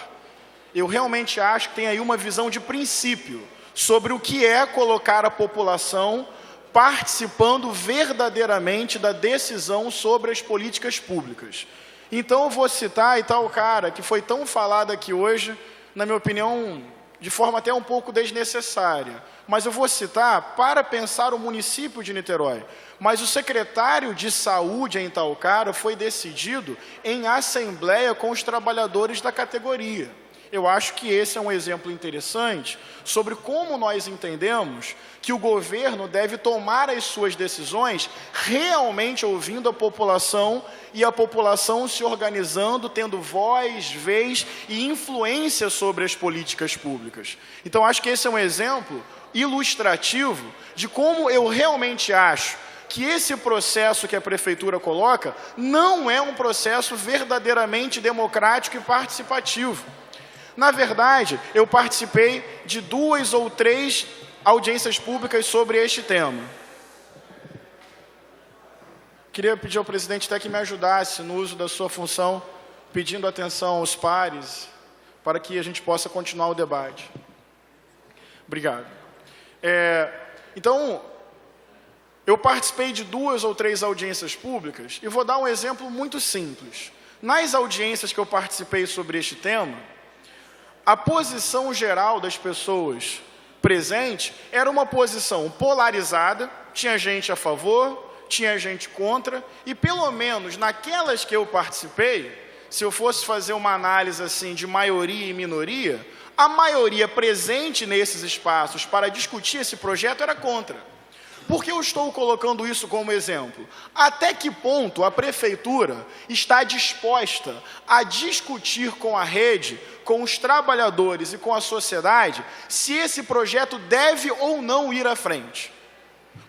Eu realmente acho que tem aí uma visão de princípio sobre o que é colocar a população participando verdadeiramente da decisão sobre as políticas públicas. Então eu vou citar tal cara que foi tão falado aqui hoje, na minha opinião, de forma até um pouco desnecessária. Mas eu vou citar para pensar o município de Niterói. Mas o secretário de saúde em Itaocara foi decidido em assembleia com os trabalhadores da categoria. Eu acho que esse é um exemplo interessante sobre como nós entendemos que o governo deve tomar as suas decisões realmente ouvindo a população e a população se organizando, tendo voz, vez e influência sobre as políticas públicas. Então, acho que esse é um exemplo ilustrativo de como eu realmente acho que esse processo que a Prefeitura coloca não é um processo verdadeiramente democrático e participativo. Na verdade, eu participei de 2 ou 3 audiências públicas sobre este tema. Queria pedir ao presidente até que me ajudasse no uso da sua função, pedindo atenção aos pares, para que a gente possa continuar o debate. Obrigado. Então, eu participei de 2 ou 3 audiências públicas e vou dar um exemplo muito simples. Nas audiências que eu participei sobre este tema, a posição geral das pessoas presentes era uma posição polarizada, tinha gente a favor, tinha gente contra, e pelo menos naquelas que eu participei, se eu fosse fazer uma análise assim de maioria e minoria, a maioria presente nesses espaços para discutir esse projeto era contra. Por que eu estou colocando isso como exemplo? Até que ponto a Prefeitura está disposta a discutir com a rede, com os trabalhadores e com a sociedade, se esse projeto deve ou não ir à frente?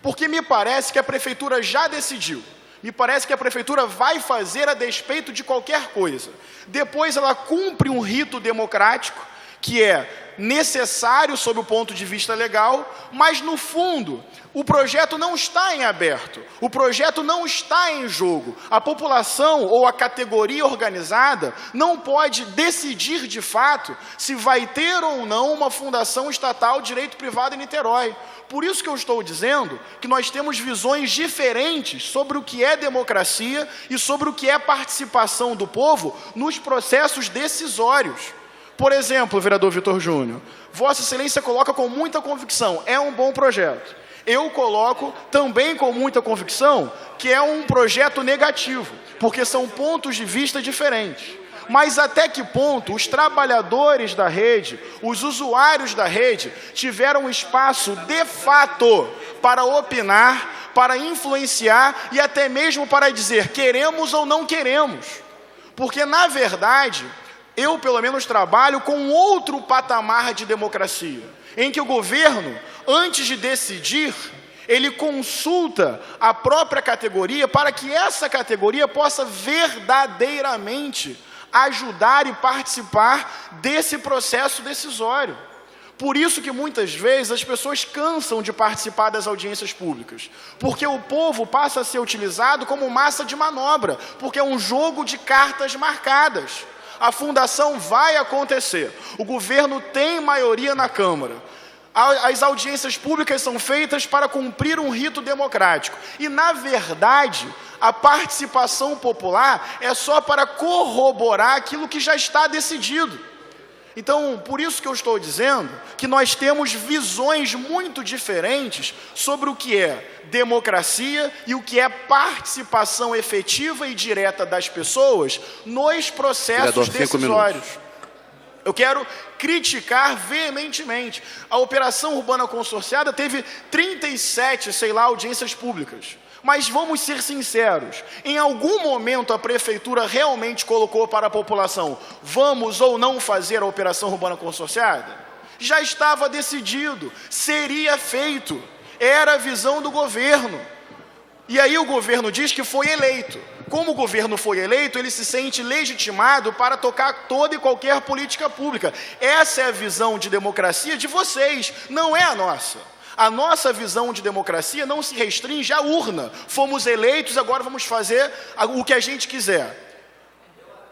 Porque me parece que a Prefeitura já decidiu. Me parece que a Prefeitura vai fazer a despeito de qualquer coisa. Depois ela cumpre um rito democrático, que é necessário sob o ponto de vista legal, mas no fundo o projeto não está em aberto, o projeto não está em jogo. A população ou a categoria organizada não pode decidir de fato se vai ter ou não uma fundação estatal de direito privado em Niterói. Por isso que eu estou dizendo que nós temos visões diferentes sobre o que é democracia e sobre o que é participação do povo nos processos decisórios. Por exemplo, vereador Vitor Júnior, Vossa Excelência coloca com muita convicção, é um bom projeto. Eu coloco também com muita convicção que é um projeto negativo, porque são pontos de vista diferentes. Mas até que ponto os trabalhadores da rede, os usuários da rede, tiveram espaço de fato para opinar, para influenciar e até mesmo para dizer queremos ou não queremos? Porque, na verdade, eu, pelo menos, trabalho com outro patamar de democracia, em que o governo, antes de decidir, ele consulta a própria categoria para que essa categoria possa verdadeiramente ajudar e participar desse processo decisório. Por isso que muitas vezes as pessoas cansam de participar das audiências públicas, porque o povo passa a ser utilizado como massa de manobra, porque é um jogo de cartas marcadas. A fundação vai acontecer, o governo tem maioria na Câmara, as audiências públicas são feitas para cumprir um rito democrático, e na verdade a participação popular é só para corroborar aquilo que já está decidido. Então, por isso que eu estou dizendo que nós temos visões muito diferentes sobre o que é democracia e o que é participação efetiva e direta das pessoas nos processos decisórios. Eu quero criticar veementemente. A operação urbana consorciada teve 37, audiências públicas. Mas vamos ser sinceros, em algum momento a prefeitura realmente colocou para a população, vamos ou não fazer a operação urbana consorciada? Já estava decidido, seria feito, era a visão do governo. E aí o governo diz que foi eleito. Como o governo foi eleito, ele se sente legitimado para tocar toda e qualquer política pública. Essa é a visão de democracia de vocês, não é a nossa. A nossa visão de democracia não se restringe à urna. Fomos eleitos, agora vamos fazer o que a gente quiser.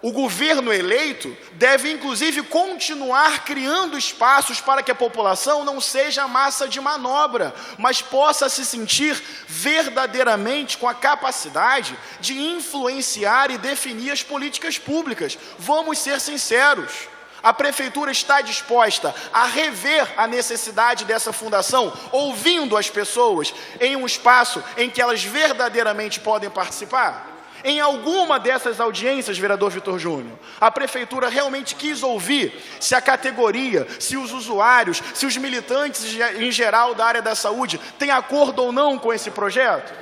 O governo eleito deve, inclusive, continuar criando espaços para que a população não seja massa de manobra, mas possa se sentir verdadeiramente com a capacidade de influenciar e definir as políticas públicas. Vamos ser sinceros. A prefeitura está disposta a rever a necessidade dessa fundação, ouvindo as pessoas em um espaço em que elas verdadeiramente podem participar? Em alguma dessas audiências, vereador Vitor Júnior, a prefeitura realmente quis ouvir se a categoria, se os usuários, se os militantes em geral da área da saúde têm acordo ou não com esse projeto?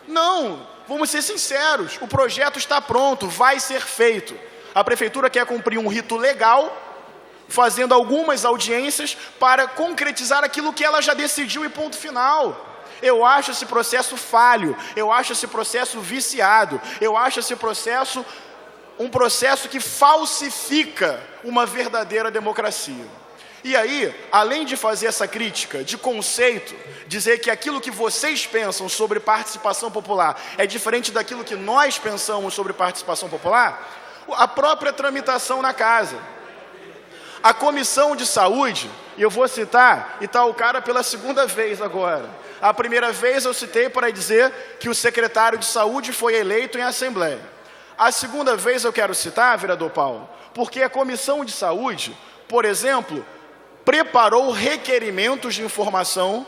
Não, vamos ser sinceros, o projeto está pronto, vai ser feito. A prefeitura quer cumprir um rito legal, fazendo algumas audiências para concretizar aquilo que ela já decidiu e ponto final. Eu acho esse processo falho, eu acho esse processo viciado, eu acho esse processo um processo que falsifica uma verdadeira democracia. E aí, além de fazer essa crítica de conceito, dizer que aquilo que vocês pensam sobre participação popular é diferente daquilo que nós pensamos sobre participação popular, a própria tramitação na casa. A Comissão de Saúde, e eu vou citar, e está o cara pela segunda vez agora. A primeira vez eu citei para dizer que o secretário de Saúde foi eleito em Assembleia. A segunda vez eu quero citar, vereador Paulo, porque a Comissão de Saúde, por exemplo, preparou requerimentos de informação,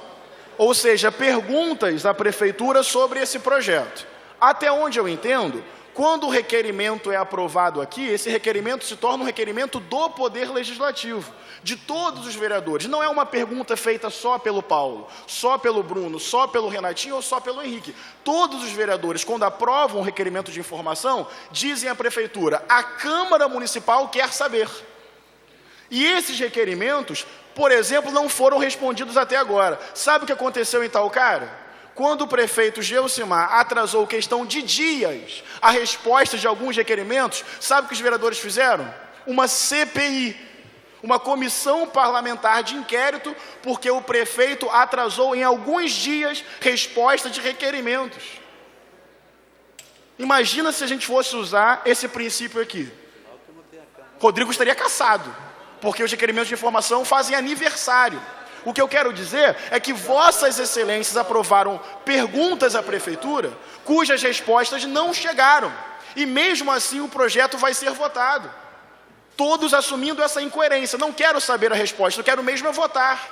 ou seja, perguntas à Prefeitura sobre esse projeto. Até onde eu entendo, quando o requerimento é aprovado aqui, esse requerimento se torna um requerimento do Poder Legislativo, de todos os vereadores. Não é uma pergunta feita só pelo Paulo, só pelo Bruno, só pelo Renatinho ou só pelo Henrique. Todos os vereadores, quando aprovam um requerimento de informação, dizem à Prefeitura, a Câmara Municipal quer saber. E esses requerimentos, por exemplo, não foram respondidos até agora. Sabe o que aconteceu em Itaucara? Quando o prefeito Geucimar atrasou questão de dias a resposta de alguns requerimentos, sabe o que os vereadores fizeram? Uma CPI, uma comissão parlamentar de inquérito, porque o prefeito atrasou em alguns dias resposta de requerimentos. Imagina se a gente fosse usar esse princípio aqui. Rodrigo estaria cassado, porque os requerimentos de informação fazem aniversário. O que eu quero dizer é que vossas excelências aprovaram perguntas à prefeitura cujas respostas não chegaram. E mesmo assim o projeto vai ser votado. Todos assumindo essa incoerência. Não quero saber a resposta, eu quero mesmo é votar.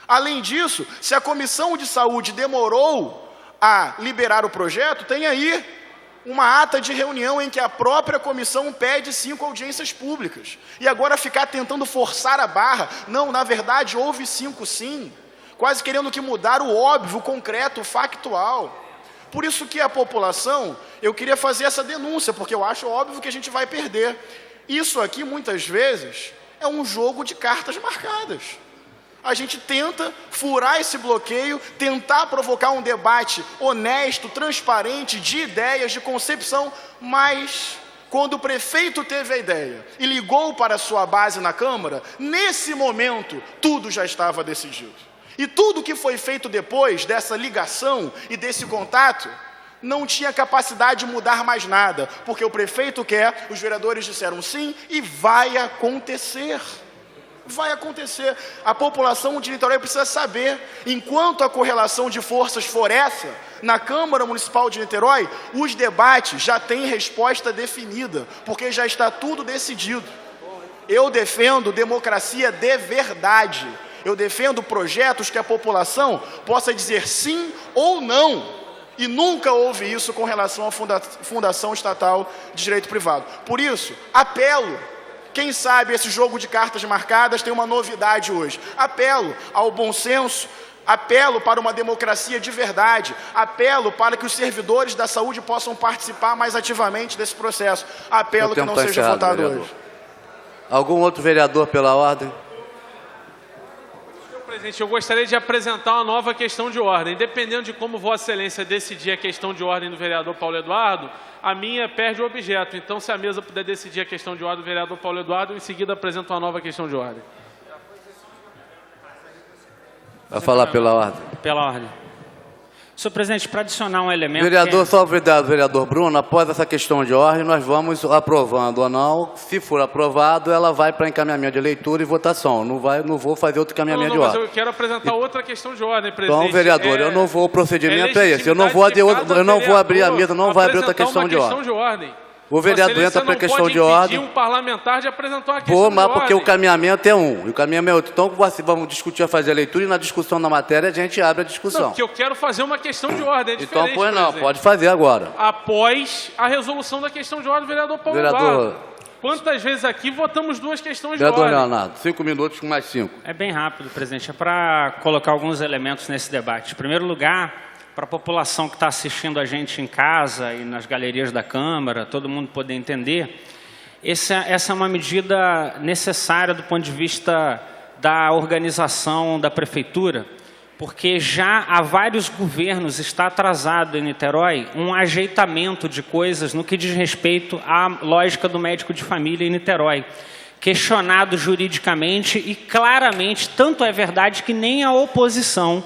Além disso, se a Comissão de Saúde demorou a liberar o projeto, tem aí uma ata de reunião em que a própria comissão pede 5 audiências públicas. E agora ficar tentando forçar a barra, não, na verdade houve 5 sim, quase querendo que mudar o óbvio, o concreto, o factual. Por isso que a população, eu queria fazer essa denúncia, porque eu acho óbvio que a gente vai perder. Isso aqui, muitas vezes, é um jogo de cartas marcadas. A gente tenta furar esse bloqueio, tentar provocar um debate honesto, transparente, de ideias, de concepção, mas Quando o prefeito teve a ideia e ligou para a sua base na Câmara, nesse momento, tudo já estava decidido. E tudo que foi feito depois dessa ligação e desse contato, não tinha capacidade de mudar mais nada, porque o prefeito quer, os vereadores disseram sim, e vai acontecer. Vai acontecer. A população de Niterói precisa saber, enquanto a correlação de forças for essa, na Câmara Municipal de Niterói, os debates já têm resposta definida, porque já está tudo decidido. Eu defendo democracia de verdade. Eu defendo projetos que a população possa dizer sim ou não. E nunca houve isso com relação à Fundação Estatal de Direito Privado. Por isso, apelo. Quem sabe esse jogo de cartas marcadas tem uma novidade hoje. Apelo ao bom senso, apelo para uma democracia de verdade, apelo para que os servidores da saúde possam participar mais ativamente desse processo. Apelo que não seja votado hoje. Algum outro vereador pela ordem? Senhor presidente, eu gostaria de apresentar uma nova questão de ordem. Dependendo de como Vossa Excelência decidir a questão de ordem do vereador Paulo Eduardo, a minha perde o objeto. Então, se a mesa puder decidir a questão de ordem do vereador Paulo Eduardo, em seguida apresento uma nova questão de ordem. Vai falar pela ordem. Pela ordem. Senhor presidente, para adicionar um elemento... Vereador, só o vereador Bruno, após essa questão de ordem, nós vamos aprovando ou não. Se for aprovado, ela vai para encaminhamento de leitura e votação. Não vou fazer outro encaminhamento de ordem. Mas eu quero apresentar outra questão de ordem, presidente. Então, vereador, eu não vou, o procedimento é esse. Eu não vou abrir a mesa, não vai abrir outra questão de ordem. O vereador entra para a questão de ordem. Um parlamentar de apresentar uma questão Vou, de mas ordem. porque o caminhamento é um, e o caminhamento é outro. Então, vamos discutir, fazer a leitura, e na discussão da matéria a gente abre a discussão. Não, porque eu quero fazer uma questão de ordem, é então, diferente, pois não, presidente. pode fazer agora. Após a resolução da questão de ordem do vereador Paulo Eduardo. Quantas vezes aqui votamos duas questões de ordem? Vereador Leonardo, 5 minutos com mais 5. É bem rápido, presidente. É para colocar alguns elementos nesse debate. Em primeiro lugar, para a população que está assistindo a gente em casa e nas galerias da Câmara, todo mundo poder entender, essa é uma medida necessária do ponto de vista da organização da Prefeitura, porque já há vários governos está atrasado em Niterói um ajeitamento de coisas no que diz respeito à lógica do médico de família em Niterói, questionado juridicamente e claramente, tanto é verdade que nem a oposição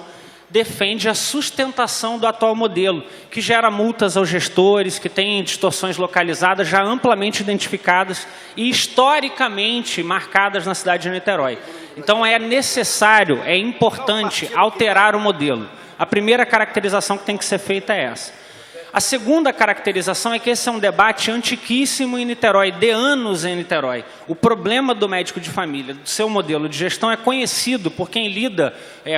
defende a sustentação do atual modelo, que gera multas aos gestores, que tem distorções localizadas já amplamente identificadas e historicamente marcadas na cidade de Niterói. Então é necessário, é importante alterar o modelo. A primeira caracterização que tem que ser feita é essa. A segunda caracterização é que esse é um debate antiquíssimo em Niterói, de anos em Niterói. O problema do médico de família, do seu modelo de gestão, é conhecido por quem lida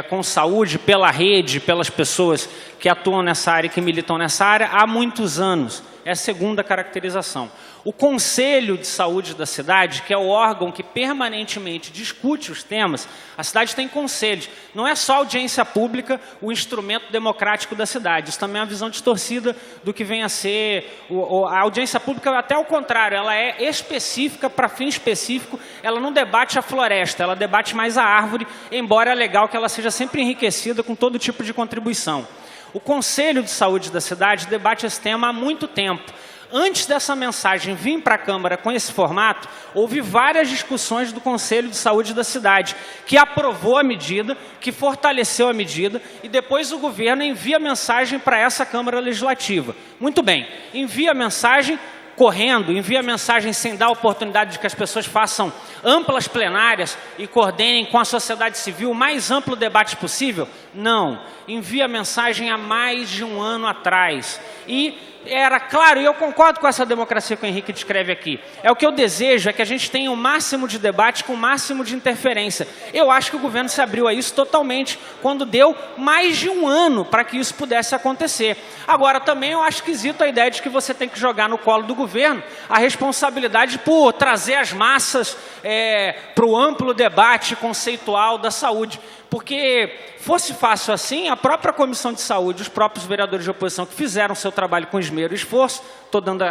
com saúde, pela rede, pelas pessoas que atuam nessa área e que militam nessa área há muitos anos. É a segunda caracterização. O Conselho de Saúde da cidade, que é o órgão que permanentemente discute os temas, a cidade tem conselhos. Não é só a audiência pública o instrumento democrático da cidade. Isso também é uma visão distorcida do que vem a ser... A audiência pública, até o contrário, ela é específica, para fim específico, ela não debate a floresta, ela debate mais a árvore, embora é legal que ela seja sempre enriquecida com todo tipo de contribuição. O Conselho de Saúde da cidade debate esse tema há muito tempo. Antes dessa mensagem vir para a Câmara com esse formato, houve várias discussões do Conselho de Saúde da cidade, que aprovou a medida, que fortaleceu a medida, e depois o governo envia a mensagem para essa Câmara Legislativa. Muito bem, envia a mensagem correndo, envia a mensagem sem dar a oportunidade de que as pessoas façam amplas plenárias e coordenem com a sociedade civil o mais amplo debate possível? Não. Envia a mensagem há mais de um ano atrás. E era claro, e eu concordo com essa democracia que o Henrique descreve aqui. É o que eu desejo, é que a gente tenha o máximo de debate com o máximo de interferência. Eu acho que o governo se abriu a isso totalmente, quando deu mais de um ano para que isso pudesse acontecer. Agora, também eu acho esquisito a ideia de que você tem que jogar no colo do governo a responsabilidade por trazer as massas para o amplo debate conceitual da saúde. Porque fosse fácil assim, a própria Comissão de Saúde, os próprios vereadores de oposição que fizeram seu trabalho com esmero e esforço, estou dando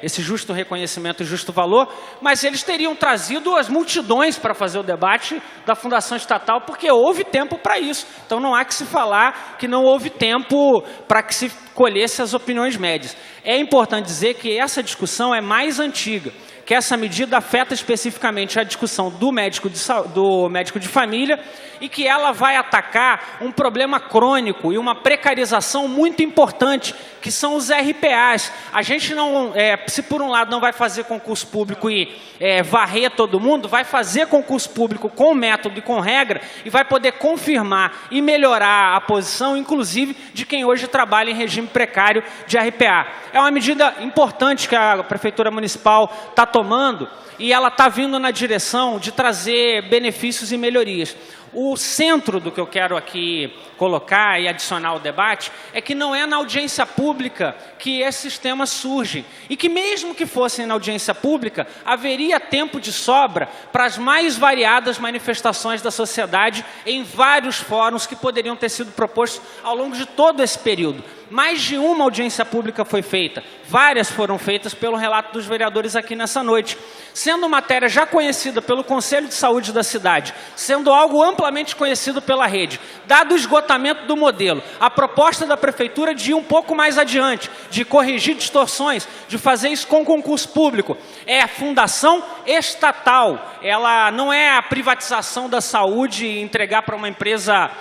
esse justo reconhecimento e justo valor, mas eles teriam trazido as multidões para fazer o debate da Fundação Estatal, porque houve tempo para isso. Então não há que se falar que não houve tempo para que se colhesse as opiniões médias. É importante dizer que essa discussão é mais antiga, que essa medida afeta especificamente a discussão do médico de família e que ela vai atacar um problema crônico e uma precarização muito importante, que são os RPAs. A gente não, se por um lado não vai fazer concurso público e varrer todo mundo, vai fazer concurso público com método e com regra e vai poder confirmar e melhorar a posição, inclusive, de quem hoje trabalha em regime precário de RPA. É uma medida importante que a Prefeitura Municipal está tomando e ela está vindo na direção de trazer benefícios e melhorias. O centro do que eu quero aqui colocar e adicionar ao debate é que não é na audiência pública que esses temas surgem. E que mesmo que fossem na audiência pública, haveria tempo de sobra para as mais variadas manifestações da sociedade em vários fóruns que poderiam ter sido propostos ao longo de todo esse período. Mais de uma audiência pública foi feita, várias foram feitas pelo relato dos vereadores aqui nessa noite. Sendo matéria já conhecida pelo Conselho de Saúde da cidade, sendo algo amplamente conhecido pela rede, dado o esgotamento do modelo, a proposta da Prefeitura de ir um pouco mais adiante, de corrigir distorções, de fazer isso com concurso público, é a fundação estatal, ela não é a privatização da saúde e entregar para uma empresa,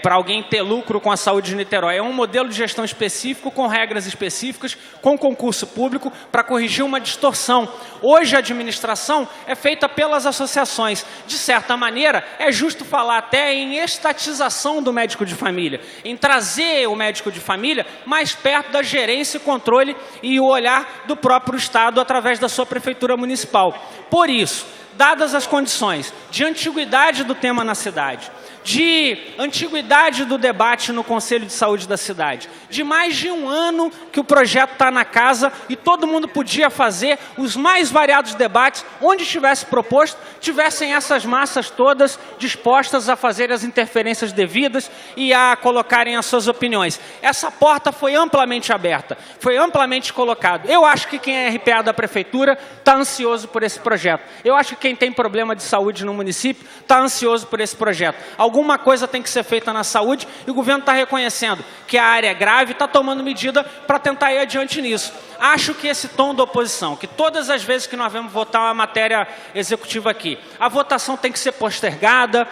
para alguém ter lucro com a saúde de Niterói. É um modelo de gestão específico, com regras específicas, com concurso público, para corrigir uma distorção. Hoje a administração é feita pelas associações. De certa maneira, é justo falar até em estatização do médico de família, em trazer o médico de família mais perto da gerência, controle e o olhar do próprio Estado através da sua prefeitura municipal. Por isso, dadas as condições de antiguidade do tema na cidade, de antiguidade do debate no Conselho de Saúde da cidade, de mais de um ano que o projeto está na casa e todo mundo podia fazer os mais variados debates, onde estivesse proposto, tivessem essas massas todas dispostas a fazer as interferências devidas e a colocarem as suas opiniões. Essa porta foi amplamente aberta, foi amplamente colocado. Eu acho que quem é RPA da Prefeitura está ansioso por esse projeto. Eu acho que quem tem problema de saúde no município está ansioso por esse projeto. Alguma coisa tem que ser feita na saúde e o governo está reconhecendo que a área é grave e está tomando medida para tentar ir adiante nisso. Acho que esse tom da oposição, que todas as vezes que nós vamos votar uma matéria executiva aqui, a votação tem que ser postergada,